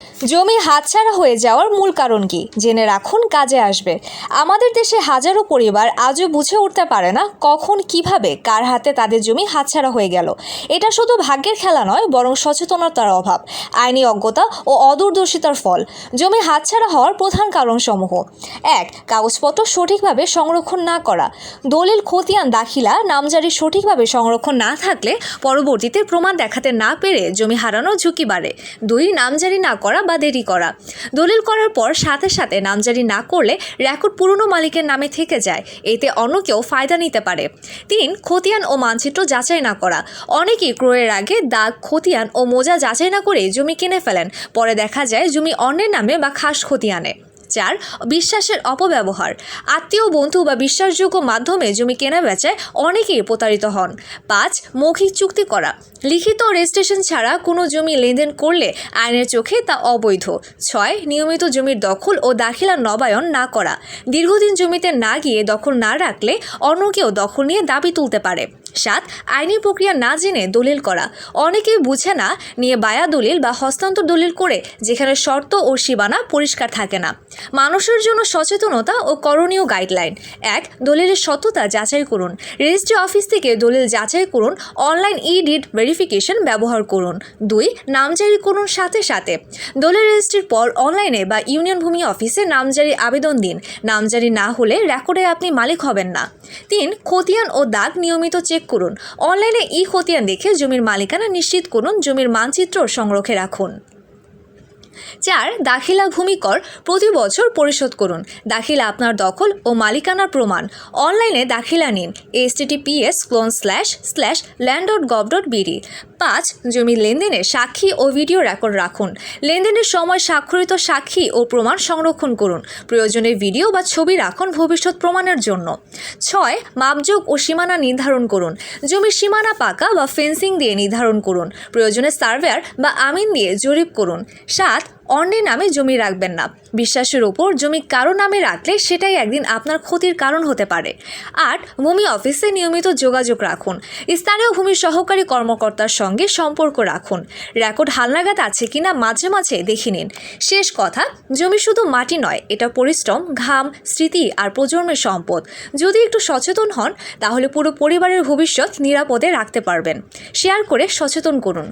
জমি হাতছাড়া হয়ে যাওয়ার মূল কারণ কি জেনে রাখুন, কাজে আসবে। আমাদের দেশে হাজারো পরিবার আজও বুঝে উঠতে পারে না কখন কিভাবে কার হাতে তাদের জমি হাতছাড়া হয়ে গেল। এটা শুধু ভাগ্যের খেলা নয়, বরং সচেতনতার অভাব, আইনি অজ্ঞতা ও অদূরদর্শিতার ফল। জমি হাতছাড়া হওয়ার প্রধান কারণসমূহ: 1. কাগজপত্র সঠিকভাবে সংরক্ষণ না করা। দলিল, খতিয়ান, দাখিলা, নামজারি সঠিকভাবে সংরক্ষণ না থাকলে পরবর্তীতে প্রমাণ দেখাতে না পেরে জমি হারানোর ঝুঁকি বাড়ে। 2. নামজারি না করা বা দেরি করা। দলিল করার পর সাথে সাথে নামজারি না করলে রেকর্ড পুরনো মালিকের নামে থেকে যায়, এতে অন্য কেউ ফায়দা নিতে পারে। 3. খতিয়ান ও মানচিত্র যাচাই না করা। অনেকেই ক্রয়ের আগে দাগ, খতিয়ান ও মোজা যাচাই না করে জমি কিনে ফেলেন, পরে দেখা যায় জমি অন্যের নামে বা খাস খতিয়ানে। 4. বিশ্বাসের অপব্যবহার। আত্মীয়, বন্ধু বা বিশ্বাসযোগ্য মাধ্যমে জমি কেনা বেচায় অনেকেই প্রতারিত হন। 5. মৌখিক চুক্তি করা। লিখিত রেজিস্ট্রেশন ছাড়া কোনো জমি লেনদেন করলে আইনের চোখে তা অবৈধ। 6. নিয়মিত জমির দখল ও দাখিলা নবায়ন না করা। দীর্ঘদিন জমিতে না গিয়ে দখল না রাখলে অন্য কেউ দখল নিয়ে দাবি তুলতে পারে। 7. আইনি প্রক্রিয়া না জেনে দলিল করা। অনেকেই বুঝে না নিয়ে বায়া দলিল বা হস্তান্তর দলিল করে, যেখানে শর্ত ও সীমানা পরিষ্কার থাকে না। মানুষের জন্য সচেতনতা ও করণীয় গাইডলাইন: 1. দলিলের সত্যতা যাচাই করুন। রেজিস্ট্রি অফিস থেকে দলিল যাচাই করুন। অনলাইন ই-ডিড ভেরিফিকেশন ব্যবহার করুন। 2. নামজারি করুন সাথে সাথে। দলিল রেজিস্ট্রির পর অনলাইনে বা ইউনিয়ন ভূমি অফিসে নামজারি আবেদন দিন। নামজারি না হলে রেকর্ডে আপনি মালিক হবেন না। 3. খতিয়ান ও দাগ নিয়মিত চেক করুন। অনলাইনে খতিয়ান দেখে জমির মালিকানা নিশ্চিত করুন। জমির মানচিত্র সংরক্ষে রাখুন। 4. দাখিলা ভূমিকর প্রতি বছর পরিশোধ করুন। দাখিলা আপনার দখল ও মালিকানার প্রমাণ। অনলাইনে দাখিলা নিন। https://land.gov.bd। 5. জমি লেনদেনের সাক্ষী ও ভিডিও রেকর্ড রাখুন। লেনদেনের সময় স্বাক্ষরিত সাক্ষী ও প্রমাণ সংরক্ষণ করুন। প্রয়োজনে ভিডিও বা ছবি রাখুন ভবিষ্যৎ প্রমাণের জন্য। 6. মাপজোক ও সীমানা নির্ধারণ করুন। জমির সীমানা পাকা বা ফেন্সিং দিয়ে নির্ধারণ করুন। প্রয়োজনে সার্ভেয়ার বা আমিন দিয়ে জরিপ করুন। 7. অন্যের নামে জমি রাখবেন না। বিশ্বাসের ওপর জমি কারো নামে রাখলে সেটাই একদিন আপনার ক্ষতির কারণ হতে পারে। 8. ভূমি অফিসে নিয়মিত যোগাযোগ রাখুন। স্থানীয় ভূমি সহকারী কর্মকর্তার সঙ্গে সম্পর্ক রাখুন। রেকর্ড হালনাগাদ আছে কিনা মাঝে মাঝে দেখে নিন। শেষ কথা, জমি শুধু মাটি নয়, এটা পরিশ্রম, ঘাম, স্মৃতি আর প্রজন্মের সম্পদ। যদি একটু সচেতন হন, তাহলে পুরো পরিবারের ভবিষ্যৎ নিরাপদে রাখতে পারবেন। শেয়ার করে সচেতন করুন।